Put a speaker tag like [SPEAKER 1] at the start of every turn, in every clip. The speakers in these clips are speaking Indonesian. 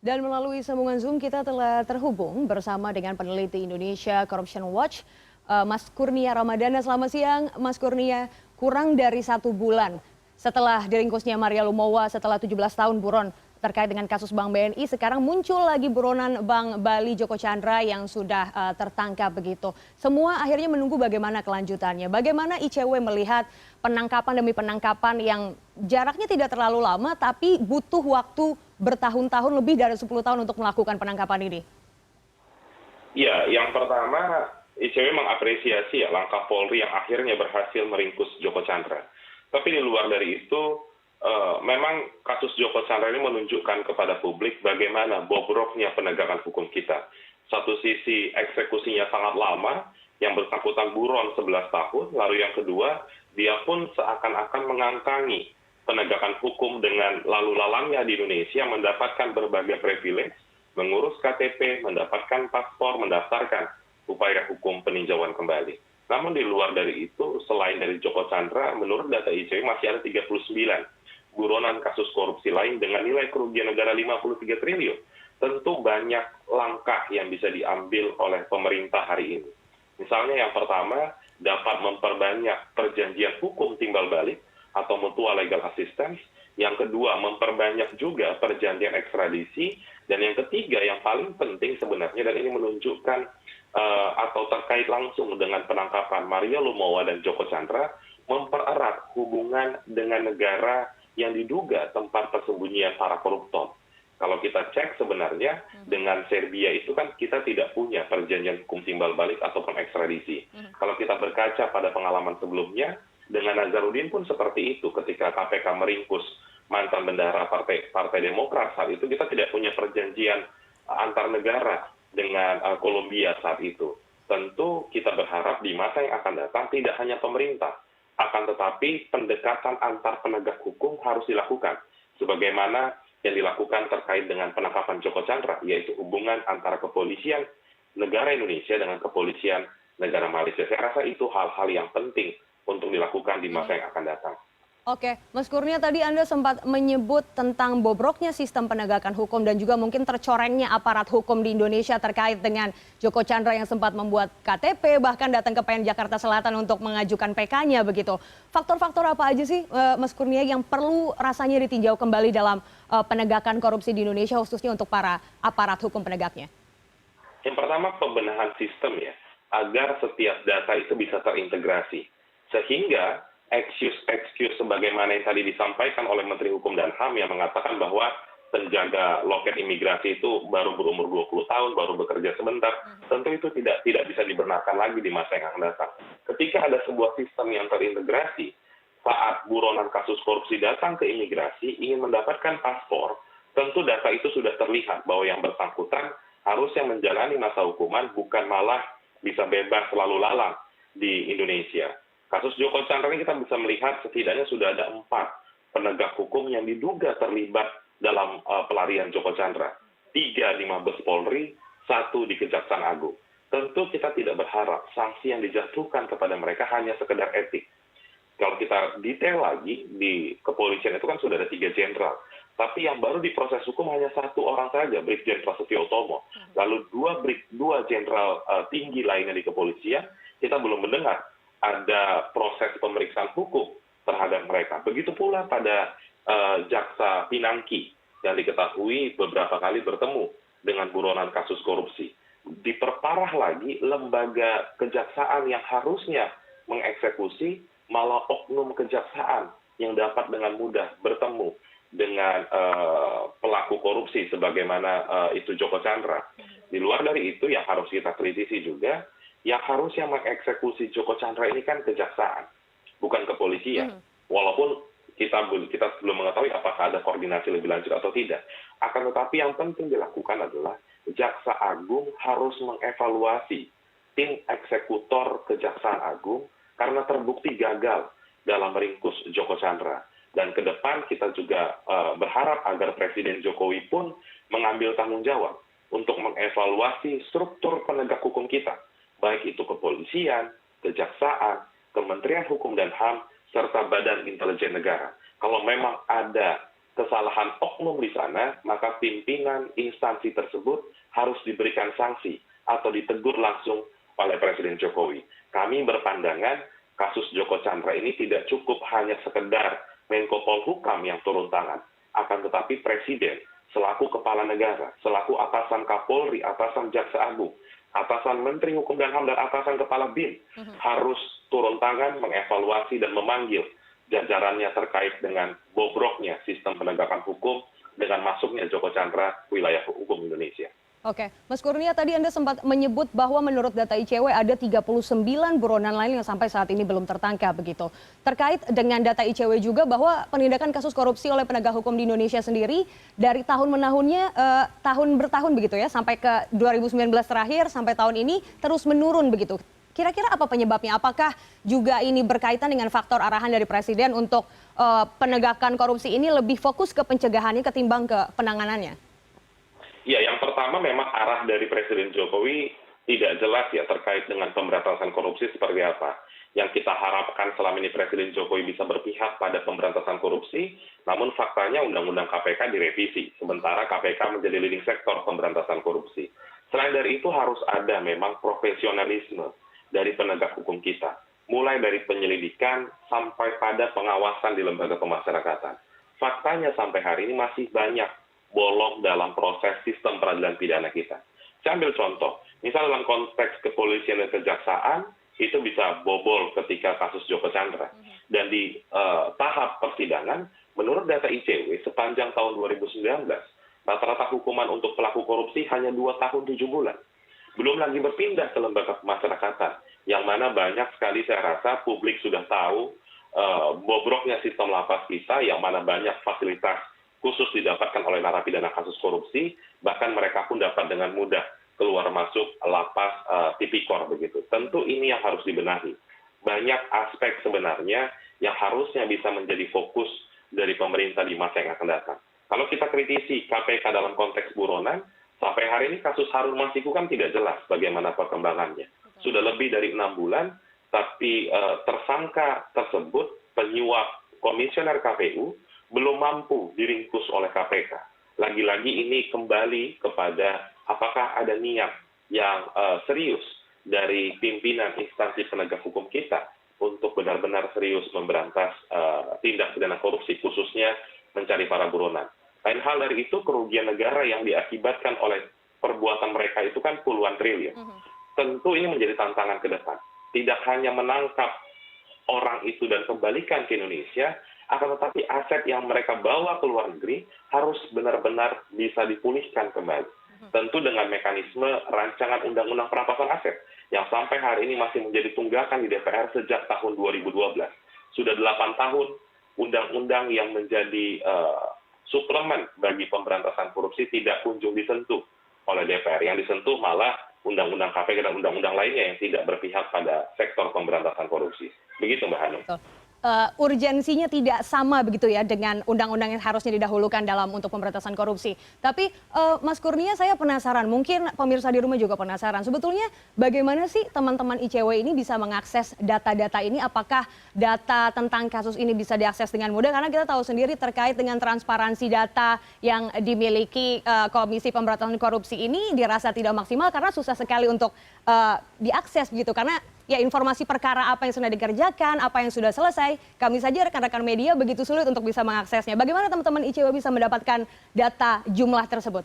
[SPEAKER 1] Dan melalui sambungan Zoom kita telah terhubung bersama dengan peneliti Indonesia Corruption Watch, Mas Kurnia Ramadana. Selamat siang, Mas Kurnia. Kurang dari 1 bulan setelah diringkusnya Maria Lumowa setelah 17 tahun buron terkait dengan kasus Bank BNI, sekarang muncul lagi buronan Bank Bali Joko Chandra yang sudah tertangkap begitu. Semua akhirnya menunggu bagaimana kelanjutannya. Bagaimana ICW melihat penangkapan demi penangkapan yang jaraknya tidak terlalu lama tapi butuh waktu bertahun-tahun, lebih dari 10 tahun untuk melakukan penangkapan ini?
[SPEAKER 2] Ya, yang pertama ICW mengapresiasi ya langkah Polri yang akhirnya berhasil meringkus Joko Chandra. Tapi di luar dari itu, memang kasus Joko Chandra ini menunjukkan kepada publik bagaimana bobroknya penegakan hukum kita. Satu sisi eksekusinya sangat lama, yang bersangkutan buron 11 tahun, lalu yang kedua, dia pun seakan-akan mengangkangi penegakan hukum dengan lalu lalangnya di Indonesia, mendapatkan berbagai privilege, mengurus KTP, mendapatkan paspor, mendaftarkan upaya hukum peninjauan kembali. Namun di luar dari itu, selain dari Joko Chandra, menurut data ICW masih ada 39 buronan kasus korupsi lain dengan nilai kerugian negara 53 triliun. Tentu banyak langkah yang bisa diambil oleh pemerintah hari ini. Misalnya yang pertama, dapat memperbanyak perjanjian hukum timbal balik atau mutual legal assistance. Yang kedua, memperbanyak juga perjanjian ekstradisi. Dan yang ketiga, yang paling penting sebenarnya, dan ini menunjukkan atau terkait langsung dengan penangkapan Maria Lumowa dan Joko Chandra, mempererat hubungan dengan negara yang diduga tempat persembunyian para koruptor. Kalau kita cek sebenarnya dengan Serbia itu kan kita tidak punya perjanjian hukum timbal balik ataupun ekstradisi. Kalau kita berkaca pada pengalaman sebelumnya, dengan Nazarudin pun seperti itu ketika KPK meringkus mantan bendahara Partai Demokrat saat itu, kita tidak punya perjanjian antar negara dengan Kolombia saat itu. Tentu kita berharap di masa yang akan datang tidak hanya pemerintah, akan tetapi pendekatan antar penegak hukum harus dilakukan. Sebagaimana yang dilakukan terkait dengan penangkapan Joko Chandra, yaitu hubungan antara kepolisian negara Indonesia dengan kepolisian negara Malaysia. Saya rasa itu hal-hal yang penting untuk dilakukan di masa yang akan datang.
[SPEAKER 1] Oke, Mas Kurnia, tadi Anda sempat menyebut tentang bobroknya sistem penegakan hukum dan juga mungkin tercorengnya aparat hukum di Indonesia terkait dengan Joko Chandra yang sempat membuat KTP, bahkan datang ke PN Jakarta Selatan untuk mengajukan PK-nya begitu. Faktor-faktor apa aja sih, Mas Kurnia, yang perlu rasanya ditinjau kembali dalam penegakan korupsi di Indonesia, khususnya untuk para aparat hukum penegaknya?
[SPEAKER 2] Yang pertama, pembenahan sistem ya, agar setiap data itu bisa terintegrasi. Sehingga excuse sebagaimana yang tadi disampaikan oleh Menteri Hukum dan HAM yang mengatakan bahwa penjaga loket imigrasi itu baru berumur 20 tahun, baru bekerja sebentar, tentu itu tidak bisa dibenarkan lagi di masa yang akan datang. Ketika ada sebuah sistem yang terintegrasi, saat buronan kasus korupsi datang ke imigrasi, ingin mendapatkan paspor, tentu data itu sudah terlihat bahwa yang bersangkutan harusnya menjalani masa hukuman, bukan malah bisa bebas lalu lalang di Indonesia. Kasus Joko Chandra ini kita bisa melihat setidaknya sudah ada 4 penegak hukum yang diduga terlibat dalam pelarian Joko Chandra. 3 di Mabes Polri, 1 di Kejaksaan Agung. Tentu kita tidak berharap sanksi yang dijatuhkan kepada mereka hanya sekedar etik. Kalau kita detail lagi, di kepolisian itu kan sudah ada 3 jenderal. Tapi yang baru diproses hukum hanya 1 orang saja, Brigjen Prasetyo Utomo. Lalu 2 jenderal tinggi lainnya di kepolisian, kita belum mendengar ada proses pemeriksaan hukum terhadap mereka. Begitu pula pada Jaksa Pinangki yang diketahui beberapa kali bertemu dengan buronan kasus korupsi. Diperparah lagi, lembaga kejaksaan yang harusnya mengeksekusi, malah oknum kejaksaan yang dapat dengan mudah bertemu dengan pelaku korupsi sebagaimana itu Joko Chandra. Di luar dari itu yang harus kita kritisi juga, yang harusnya mengeksekusi Joko Chandra ini kan kejaksaan, bukan kepolisian. Walaupun kita belum mengetahui apakah ada koordinasi lebih lanjut atau tidak. Akan tetapi yang penting dilakukan adalah Jaksa Agung harus mengevaluasi tim eksekutor Kejaksaan Agung karena terbukti gagal dalam meringkus Joko Chandra. Dan ke depan kita juga berharap agar Presiden Jokowi pun mengambil tanggung jawab untuk mengevaluasi struktur penegak hukum kita, baik itu kepolisian, kejaksaan, Kementerian Hukum dan HAM, serta Badan Intelijen Negara. Kalau memang ada kesalahan oknum di sana, maka pimpinan instansi tersebut harus diberikan sanksi atau ditegur langsung oleh Presiden Jokowi. Kami berpandangan kasus Joko Chandra ini tidak cukup hanya sekedar Menko Polhukam yang turun tangan, akan tetapi Presiden selaku kepala negara, selaku atasan Kapolri, atasan Jaksa Agung, atasan Menteri Hukum dan HAM, dan atasan Kepala BIN harus turun tangan, mengevaluasi dan memanggil jajarannya terkait dengan bobroknya sistem penegakan hukum dengan masuknya Joko Chandra wilayah hukum Indonesia.
[SPEAKER 1] Oke, Mas Kurnia, tadi Anda sempat menyebut bahwa menurut data ICW ada 39 buronan lain yang sampai saat ini belum tertangkap begitu. Terkait dengan data ICW juga bahwa penindakan kasus korupsi oleh penegak hukum di Indonesia sendiri dari tahun menahunnya tahun bertahun begitu ya, sampai ke 2019 terakhir sampai tahun ini terus menurun begitu. Kira-kira apa penyebabnya? Apakah juga ini berkaitan dengan faktor arahan dari Presiden untuk penegakan korupsi ini lebih fokus ke pencegahannya ketimbang ke penanganannya?
[SPEAKER 2] Ya, yang pertama memang arah dari Presiden Jokowi tidak jelas ya terkait dengan pemberantasan korupsi seperti apa. Yang kita harapkan selama ini Presiden Jokowi bisa berpihak pada pemberantasan korupsi, namun faktanya Undang-Undang KPK direvisi, sementara KPK menjadi leading sektor pemberantasan korupsi. Selain dari itu harus ada memang profesionalisme dari penegak hukum kita, mulai dari penyelidikan sampai pada pengawasan di lembaga pemasyarakatan. Faktanya sampai hari ini masih banyak bolong dalam proses sistem peradilan pidana kita. Saya ambil contoh, misal dalam konteks kepolisian dan kejaksaan, itu bisa bobol ketika kasus Joko Chandra. Dan di tahap persidangan, menurut data ICW, sepanjang tahun 2019, rata-rata hukuman untuk pelaku korupsi hanya 2 tahun 7 bulan. Belum lagi berpindah ke lembaga pemasyarakatan, yang mana banyak sekali saya rasa publik sudah tahu bobroknya sistem lapas kita, yang mana banyak fasilitas khusus didapatkan oleh narapidana kasus korupsi, bahkan mereka pun dapat dengan mudah keluar masuk lapas tipikor begitu. Tentu ini yang harus dibenahi. Banyak aspek sebenarnya yang harusnya bisa menjadi fokus dari pemerintah di masa yang akan datang. Kalau kita kritisi KPK dalam konteks buronan, sampai hari ini kasus Harun Masiku kan tidak jelas bagaimana perkembangannya. Sudah lebih dari 6 bulan, tapi tersangka tersebut, penyuap komisioner KPU, belum mampu diringkus oleh KPK. Lagi-lagi ini kembali kepada apakah ada niat yang serius dari pimpinan instansi penegak hukum kita untuk benar-benar serius memberantas tindak pidana korupsi, khususnya mencari para buronan. Lain hal dari itu, kerugian negara yang diakibatkan oleh perbuatan mereka itu kan puluhan triliun. Tentu ini menjadi tantangan ke depan. Tidak hanya menangkap orang itu dan kembalikan ke Indonesia, akan tetapi aset yang mereka bawa ke luar negeri harus benar-benar bisa dipulihkan kembali. Tentu dengan mekanisme rancangan undang-undang perampasan aset yang sampai hari ini masih menjadi tunggakan di DPR sejak tahun 2012. Sudah 8 tahun undang-undang yang menjadi suplemen bagi pemberantasan korupsi tidak kunjung disentuh oleh DPR. Yang disentuh malah undang-undang KPK dan undang-undang lainnya yang tidak berpihak pada sektor pemberantasan korupsi. Begitu Mbak Hanum.
[SPEAKER 1] Urgensinya tidak sama begitu ya dengan undang-undang yang harusnya didahulukan dalam untuk pemberantasan korupsi. Tapi Mas Kurnia, saya penasaran, mungkin pemirsa di rumah juga penasaran. Sebetulnya bagaimana sih teman-teman ICW ini bisa mengakses data-data ini? Apakah data tentang kasus ini bisa diakses dengan mudah? Karena kita tahu sendiri terkait dengan transparansi data yang dimiliki Komisi Pemberantasan Korupsi ini dirasa tidak maksimal karena susah sekali untuk diakses begitu. Karena ya informasi perkara apa yang sudah dikerjakan, apa yang sudah selesai, kami saja rekan-rekan media begitu sulit untuk bisa mengaksesnya. Bagaimana teman-teman ICW bisa mendapatkan data jumlah tersebut?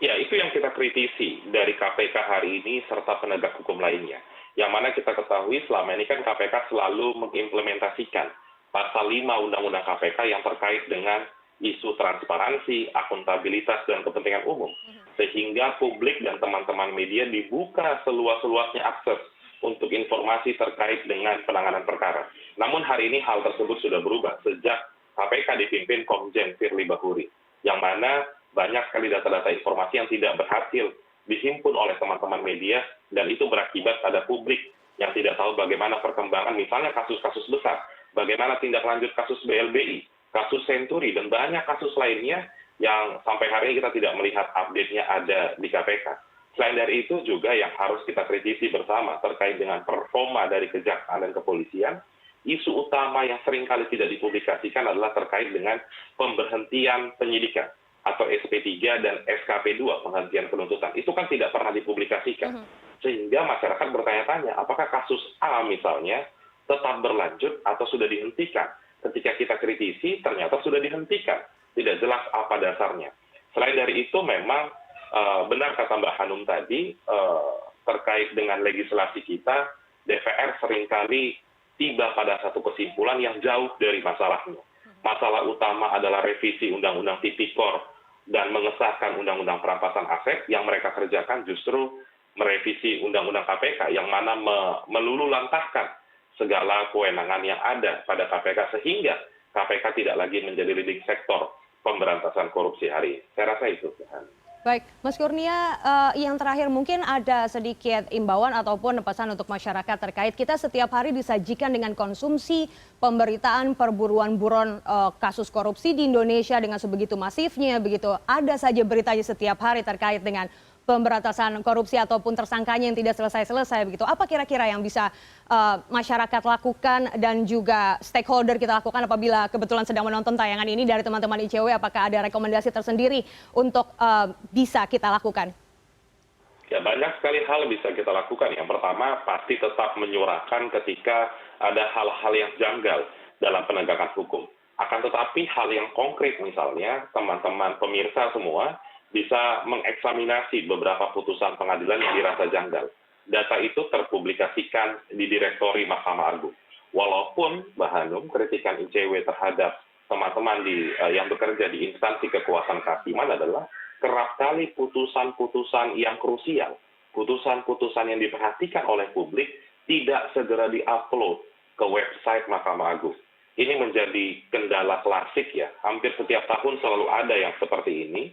[SPEAKER 2] Ya, itu yang kita kritisi dari KPK hari ini serta penegak hukum lainnya. Yang mana kita ketahui selama ini kan KPK selalu mengimplementasikan pasal 5 Undang-Undang KPK yang terkait dengan isu transparansi, akuntabilitas, dan kepentingan umum. Sehingga publik dan teman-teman media dibuka seluas-luasnya akses untuk informasi terkait dengan penanganan perkara. Namun hari ini hal tersebut sudah berubah sejak KPK dipimpin Komjen Firly Bahuri, yang mana banyak sekali data-data informasi yang tidak berhasil dihimpun oleh teman-teman media, dan itu berakibat pada publik yang tidak tahu bagaimana perkembangan misalnya kasus-kasus besar, bagaimana tindak lanjut kasus BLBI, kasus Senturi, dan banyak kasus lainnya yang sampai hari ini kita tidak melihat update-nya ada di KPK. Selain dari itu juga yang harus kita kritisi bersama terkait dengan performa dari kejaksaan dan kepolisian, isu utama yang seringkali tidak dipublikasikan adalah terkait dengan pemberhentian penyidikan atau SP3 dan SKP2, penghentian penuntutan. Itu kan tidak pernah dipublikasikan. Sehingga masyarakat bertanya-tanya, apakah kasus A misalnya tetap berlanjut atau sudah dihentikan? Ketika kita kritisi, ternyata sudah dihentikan. Tidak jelas apa dasarnya. Selain dari itu, memang benar kata Mbak Hanum tadi, terkait dengan legislasi kita, DPR seringkali tiba pada satu kesimpulan yang jauh dari masalahnya. Masalah utama adalah revisi Undang-Undang Tipikor dan mengesahkan Undang-Undang Perampasan Aset. Yang mereka kerjakan justru merevisi Undang-Undang KPK yang mana melululantahkan segala kewenangan yang ada pada KPK sehingga KPK tidak lagi menjadi leading sektor pemberantasan korupsi hari ini. Saya rasa itu.
[SPEAKER 1] Baik, Mas Kurnia, yang terakhir mungkin ada sedikit imbauan ataupun pesan untuk masyarakat terkait kita setiap hari disajikan dengan konsumsi pemberitaan perburuan buron kasus korupsi di Indonesia dengan sebegitu masifnya, begitu ada saja beritanya setiap hari terkait dengan pemberantasan korupsi ataupun tersangkanya yang tidak selesai-selesai begitu. Apa kira-kira yang bisa masyarakat lakukan dan juga stakeholder kita lakukan apabila kebetulan sedang menonton tayangan ini dari teman-teman ICW? Apakah ada rekomendasi tersendiri untuk bisa kita lakukan?
[SPEAKER 2] Ya, banyak sekali hal bisa kita lakukan. Yang pertama, pasti tetap menyuarakan ketika ada hal-hal yang janggal dalam penegakan hukum. Akan tetapi hal yang konkret misalnya, teman-teman pemirsa semua bisa mengeksaminasi beberapa putusan pengadilan yang dirasa janggal. Data itu terpublikasikan di Direktori Mahkamah Agung. Walaupun, Mbak Hanum, kritikan ICW terhadap teman-teman yang bekerja di instansi kekuasaan kehakiman adalah kerap kali putusan-putusan yang krusial, putusan-putusan yang diperhatikan oleh publik tidak segera di-upload ke website Mahkamah Agung. Ini menjadi kendala klasik ya, hampir setiap tahun selalu ada yang seperti ini.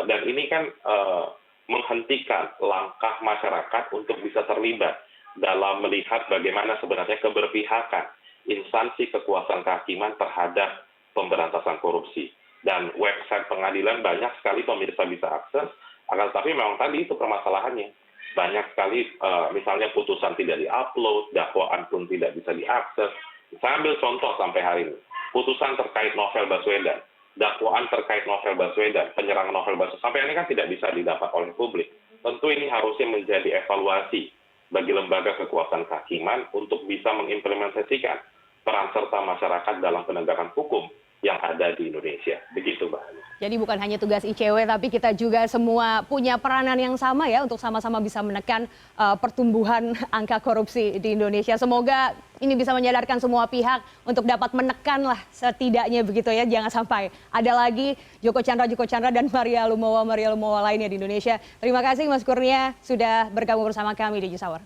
[SPEAKER 2] Dan ini kan menghentikan langkah masyarakat untuk bisa terlibat dalam melihat bagaimana sebenarnya keberpihakan instansi kekuasaan kehakiman terhadap pemberantasan korupsi. Dan website pengadilan banyak sekali pemirsa bisa akses, akan tetapi memang tadi itu permasalahannya. Banyak sekali misalnya putusan tidak di-upload, dakwaan pun tidak bisa diakses. Saya ambil contoh sampai hari ini, putusan terkait Novel Baswedan. Dakwaan terkait Novel Baswedan, penyerangan Novel Baswedan, sampai ini kan tidak bisa didapat oleh publik. Tentu ini harusnya menjadi evaluasi bagi lembaga kekuasaan kehakiman untuk bisa mengimplementasikan peran serta masyarakat dalam penegakan hukum yang ada di Indonesia. Begitu, Mbak.
[SPEAKER 1] Jadi bukan hanya tugas ICW, tapi kita juga semua punya peranan yang sama ya untuk sama-sama bisa menekan pertumbuhan angka korupsi di Indonesia. Semoga ini bisa menyadarkan semua pihak untuk dapat menekan lah setidaknya begitu ya. Jangan sampai ada lagi Joko Chandra dan Maria Lumowa lainnya di Indonesia. Terima kasih Mas Kurnia sudah bergabung bersama kami di News Hour.